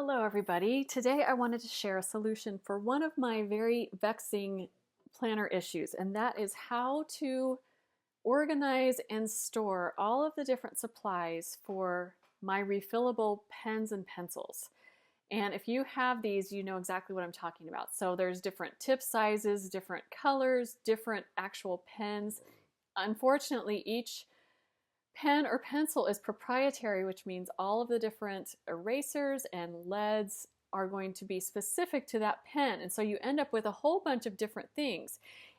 Hello everybody. Today I wanted to share a solution for one of my very vexing planner issues, and that is how to organize and store all of the different supplies for my refillable pens and pencils. And if you have these, you know exactly what I'm talking about. So there's different tip sizes, different colors, different actual pens. Unfortunately, each pen or pencil is proprietary, which means all of the different erasers and leads are going to be specific to that pen. And so you end up with a whole bunch of different things.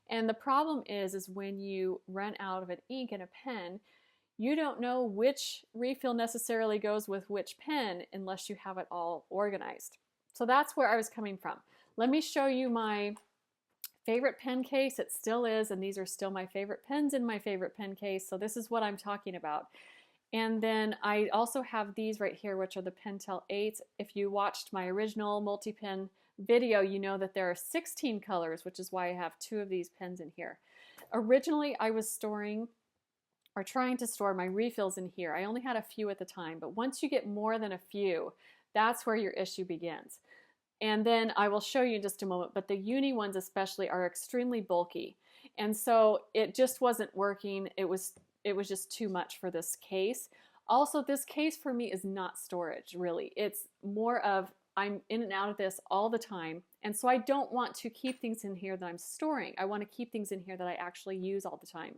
And the problem is when you run out of an ink in a pen, you don't know which refill necessarily goes with which pen unless you have it all organized. So that's where I was coming from. Let me show you my favorite pen case. It still is, and these are still my favorite pens in my favorite pen case, so this is what I'm talking about. And then I also have these right here, which are the Pentel 8s. If you watched my original multi-pen video, you know that there are 16 colors, which is why I have 2 of these pens in here. Originally, I was storing or trying to store my refills in here. I only had a few at the time, but once you get more than a few, that's where your issue begins. And then I will show you in just a moment, but the uni ones especially are extremely bulky. And so it just wasn't working. It was just too much for this case. Also, this case for me is not storage, really. It's more of I'm in and out of this all the time. And so I don't want to keep things in here that I'm storing. I want to keep things in here that I actually use all the time.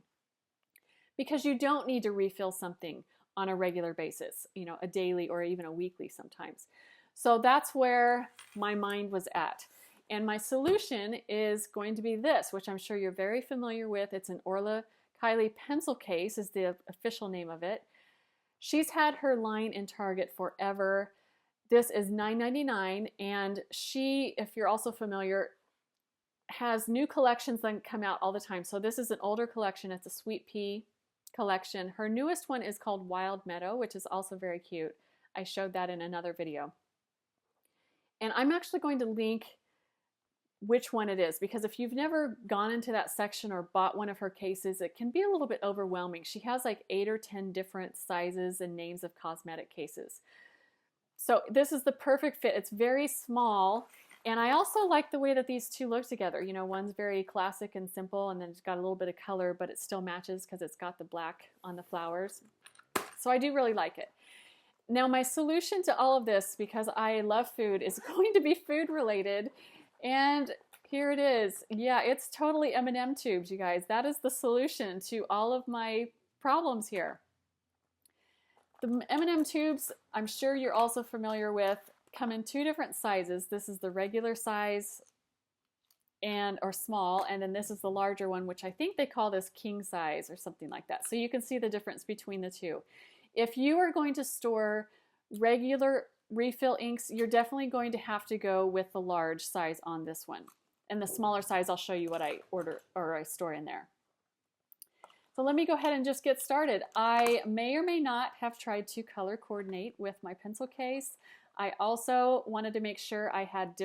Because you don't need to refill something on a regular basis, you know, a daily or even a weekly sometimes. So that's where my mind was at. And my solution is going to be this, which I'm sure you're very familiar with. It's an Orla Kylie pencil case is the official name of it. She's had her line in Target forever. This is $9.99, and she, if you're also familiar, has new collections that come out all the time. So this is an older collection. It's a Sweet Pea collection. Her newest one is called Wild Meadow, which is also very cute. I showed that in another video. And I'm actually going to link which one it is, because if you've never gone into that section or bought one of her cases, it can be a little bit overwhelming. She has like 8 or 10 different sizes and names of cosmetic cases. So this is the perfect fit. It's very small. And I also like the way that these two look together. You know, one's very classic and simple, and then it's got a little bit of color, but it still matches because it's got the black on the flowers. So I do really like it. Now my solution to all of this, because I love food, is going to be food related. And here it is. Yeah, it's totally M&M tubes, you guys. That is the solution to all of my problems here. The M&M tubes, I'm sure you're also familiar with, come in 2 different sizes. This is the regular size or small, and then this is the larger one, which I think they call this king size or something like that. So you can see the difference between the two. If you are going to store regular refill inks, you're definitely going to have to go with the large size on this one. And the smaller size, I'll show you what I order or I store in there. So let me go ahead and just get started. I may or may not have tried to color coordinate with my pencil case. I also wanted to make sure I had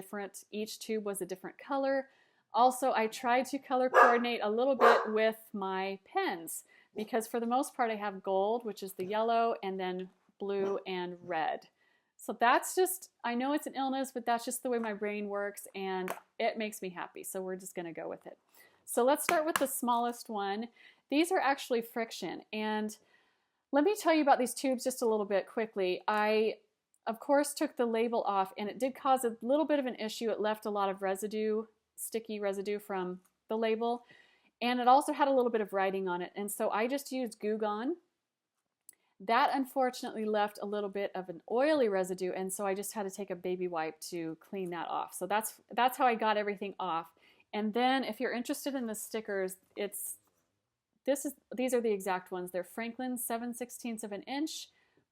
each tube was a different color. Also, I tried to color coordinate a little bit with my pens, because for the most part I have gold, which is the yellow, and then blue and red. So that's just, I know it's an illness, but that's just the way my brain works, and it makes me happy. So we're just going to go with it. So let's start with the smallest one. These are actually friction. And let me tell you about these tubes just a little bit quickly. I, of course, took the label off, and it did cause a little bit of an issue. It left a lot of residue, sticky residue from the label. And it also had a little bit of writing on it. And so I just used Goo Gone. That unfortunately left a little bit of an oily residue, and so I just had to take a baby wipe to clean that off. So that's how I got everything off. And then if you're interested in the stickers, these are the exact ones. They're Franklin 7/16 of an inch,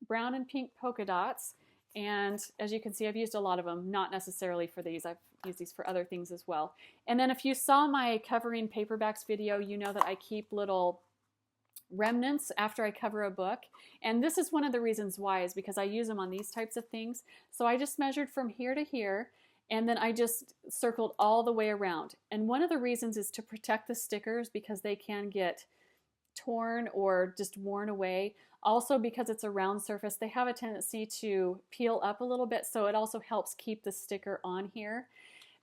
brown and pink polka dots. And as you can see, I've used a lot of them, not necessarily for these. I've used these for other things as well. And then if you saw my covering paperbacks video, you know that I keep little remnants after I cover a book. And this is one of the reasons why, is because I use them on these types of things. So I just measured from here to here, and then I just circled all the way around. And one of the reasons is to protect the stickers, because they can get torn or just worn away. Also, because it's a round surface, they have a tendency to peel up a little bit, so it also helps keep the sticker on here.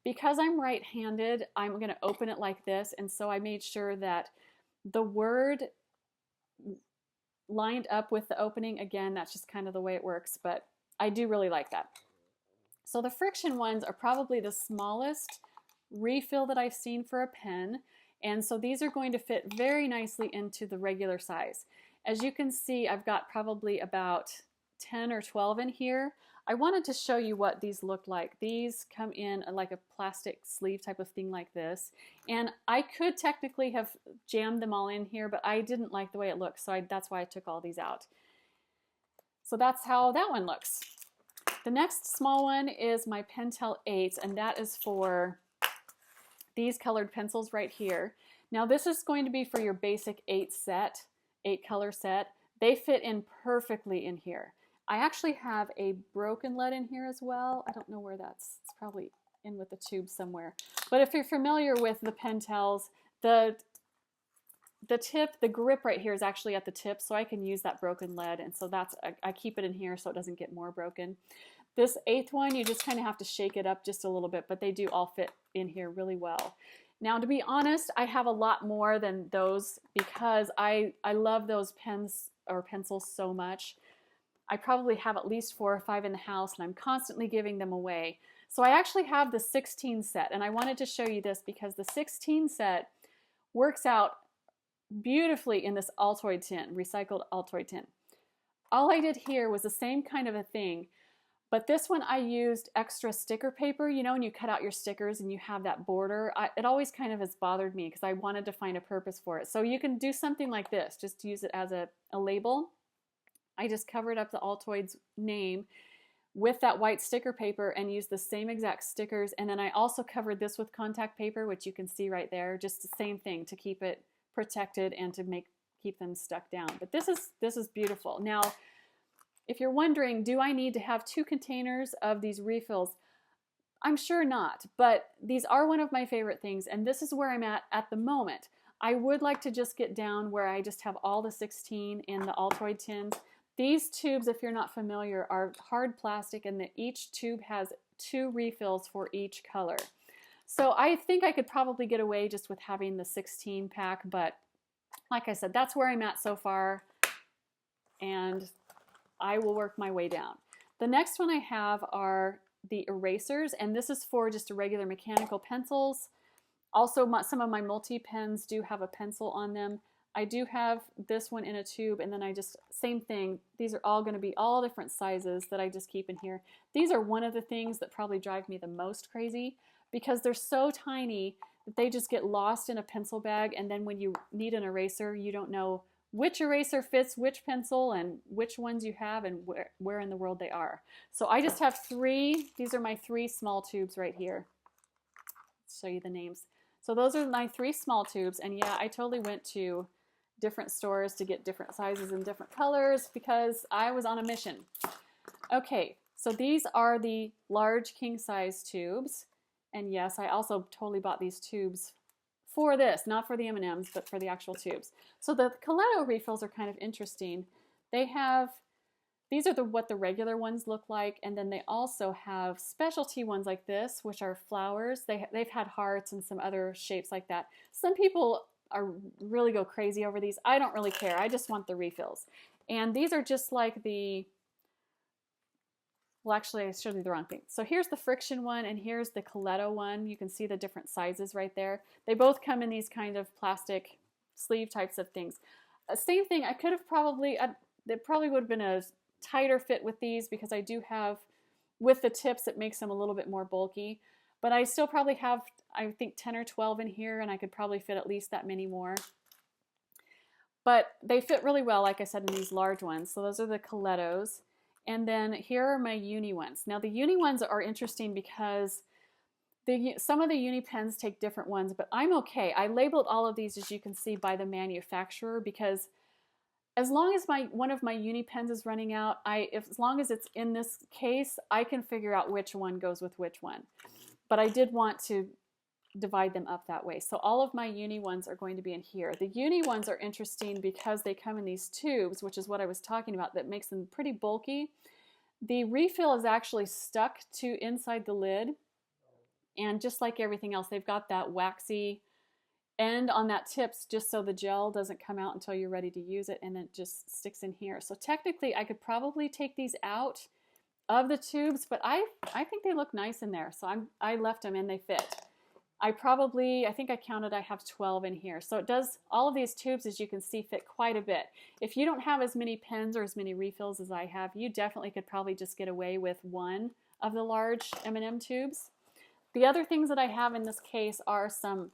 Because I'm right-handed, I'm going to open it like this, and so I made sure that the word lined up with the opening. Again, that's just kind of the way it works, but I do really like that. So the friction ones are probably the smallest refill that I've seen for a pen, and so these are going to fit very nicely into the regular size. As you can see, I've got probably about 10 or 12 in here. I wanted to show you what these look like. These come in like a plastic sleeve type of thing like this. And I could technically have jammed them all in here, but I didn't like the way it looks, so that's why I took all these out. So that's how that one looks. The next small one is my Pentel 8s, and that is for these colored pencils right here. Now this is going to be for your basic 8 color set. They fit in perfectly in here. I actually have a broken lead in here as well. I don't know where it's probably in with the tube somewhere. But if you're familiar with the Pentels, the tip, the grip right here is actually at the tip, so I can use that broken lead, and so I keep it in here so it doesn't get more broken. This 8th one, you just kind of have to shake it up just a little bit, but they do all fit in here really well. Now, to be honest, I have a lot more than those because I love those pens or pencils so much. I probably have at least 4 or 5 in the house, and I'm constantly giving them away. So I actually have the 16 set, and I wanted to show you this because the 16 set works out beautifully in this Altoid tin, recycled Altoid tin. All I did here was the same kind of a thing, but this one I used extra sticker paper. You know, when you cut out your stickers and you have that border, it always kind of has bothered me because I wanted to find a purpose for it. So you can do something like this, just use it as a label. I just covered up the Altoid's name with that white sticker paper and used the same exact stickers, and then I also covered this with contact paper, which you can see right there, just the same thing to keep it protected and to keep them stuck down. But this is beautiful. Now, if you're wondering, do I need to have 2 containers of these refills? I'm sure not, but these are one of my favorite things, and this is where I'm at the moment. I would like to just get down where I just have all the 16 in the Altoid tins. These tubes, if you're not familiar, are hard plastic, and each tube has 2 refills for each color. So I think I could probably get away just with having the 16 pack, but like I said, that's where I'm at so far, and I will work my way down. The next one I have are the erasers, and this is for just regular mechanical pencils. Also, some of my multi-pens do have a pencil on them. I do have this one in a tube, and then same thing, these are all going to be all different sizes that I just keep in here. These are one of the things that probably drive me the most crazy because they're so tiny that they just get lost in a pencil bag, and then when you need an eraser, you don't know which eraser fits which pencil and which ones you have and where in the world they are. So I just have 3, these are my 3 small tubes right here. Let's show you the names. So those are my 3 small tubes, and yeah, I totally went to different stores to get different sizes and different colors because I was on a mission. Okay, so these are the large king size tubes, and yes, I also totally bought these tubes for this, not for the M&Ms, but for the actual tubes. So the Coletto refills are kind of interesting. These are what the regular ones look like, and then they also have specialty ones like this, which are flowers. They've had hearts and some other shapes like that. Some people really go crazy over these. I don't really care. I just want the refills. And these are just like well, actually, I showed you the wrong thing. So here's the friction one, and here's the Coletto one. You can see the different sizes right there. They both come in these kind of plastic sleeve types of things. Same thing, I could have it probably would have been a tighter fit with these because I do have, with the tips, it makes them a little bit more bulky. But I still probably have, I think, 10 or 12 in here, and I could probably fit at least that many more. But they fit really well, like I said, in these large ones. So those are the Colettos. And then here are my uni ones. Now the uni ones are interesting because some of the uni pens take different ones, but I'm okay. I labeled all of these, as you can see, by the manufacturer because as long as one of my uni pens is running out, as long as it's in this case, I can figure out which one goes with which one. But I did want to divide them up that way. So all of my uni ones are going to be in here. The uni ones are interesting because they come in these tubes, which is what I was talking about, that makes them pretty bulky. The refill is actually stuck to inside the lid, and just like everything else, they've got that waxy end on that tips just so the gel doesn't come out until you're ready to use it, and it just sticks in here. So technically I could probably take these out of the tubes, but I think they look nice in there, so I left them and they fit. I think I counted, I have 12 in here. So it does, all of these tubes, as you can see, fit quite a bit. If you don't have as many pens or as many refills as I have, you definitely could probably just get away with one of the large M&M tubes. The other things that I have in this case are some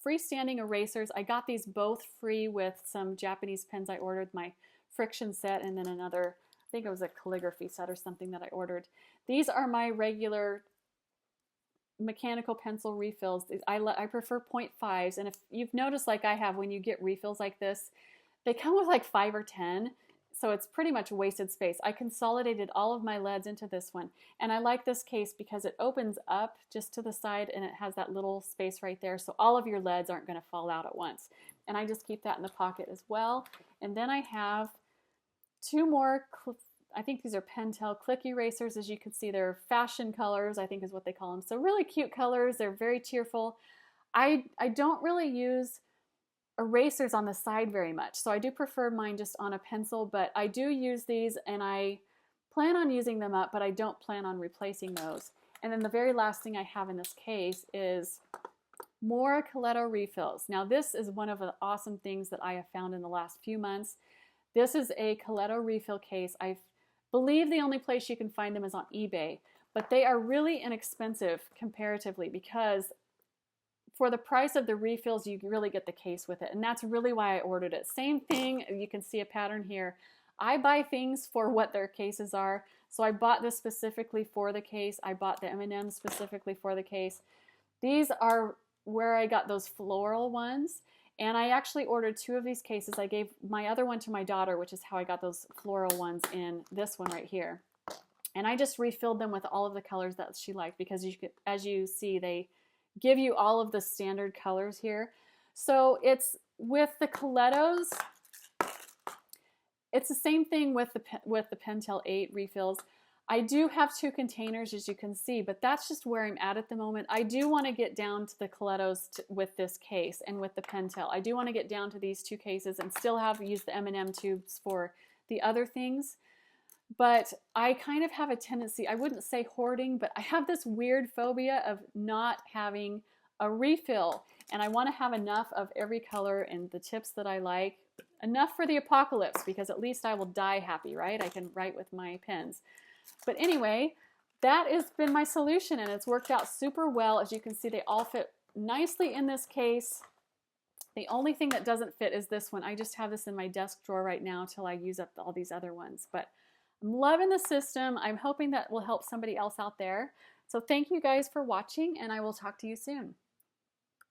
freestanding erasers. I got these both free with some Japanese pens I ordered, my friction set, and then another, I think it was a calligraphy set or something that I ordered. These are my regular mechanical pencil refills. I prefer 0.5s, and if you've noticed, like I have, when you get refills like this, they come with like 5 or 10, so it's pretty much wasted space. I consolidated all of my leads into this one, and I like this case because it opens up just to the side and it has that little space right there, so all of your leads aren't going to fall out at once. And I just keep that in the pocket as well. And then I have 2 more, I think these are Pentel click erasers. As you can see, they're fashion colors, I think is what they call them. So really cute colors. They're very cheerful. I don't really use erasers on the side very much, so I do prefer mine just on a pencil, but I do use these and I plan on using them up, but I don't plan on replacing those. And then the very last thing I have in this case is more Coletto refills. Now this is one of the awesome things that I have found in the last few months. This is a Coletto refill case. I believe the only place you can find them is on eBay, but they are really inexpensive comparatively because for the price of the refills, you really get the case with it. And that's really why I ordered it. Same thing, you can see a pattern here. I buy things for what their cases are. So I bought this specifically for the case. I bought the M&Ms specifically for the case. These are where I got those floral ones. And I actually ordered 2 of these cases. I gave my other one to my daughter, which is how I got those floral ones in this one right here. And I just refilled them with all of the colors that she liked because as you see, they give you all of the standard colors here. So it's with the Colettos, it's the same thing with the Pentel 8 refills. I do have 2 containers, as you can see, but that's just where I'm at the moment. I do want to get down to the Colettos with this case and with the Pentel. I do want to get down to these 2 cases and still use the M&M tubes for the other things. But I kind of have a tendency, I wouldn't say hoarding, but I have this weird phobia of not having a refill. And I want to have enough of every color and the tips that I like. Enough for the apocalypse, because at least I will die happy, right? I can write with my pens. But anyway, that has been my solution, and it's worked out super well. As you can see, they all fit nicely in this case. The only thing that doesn't fit is this one. I just have this in my desk drawer right now till I use up all these other ones. But I'm loving the system. I'm hoping that will help somebody else out there. So thank you guys for watching, and I will talk to you soon.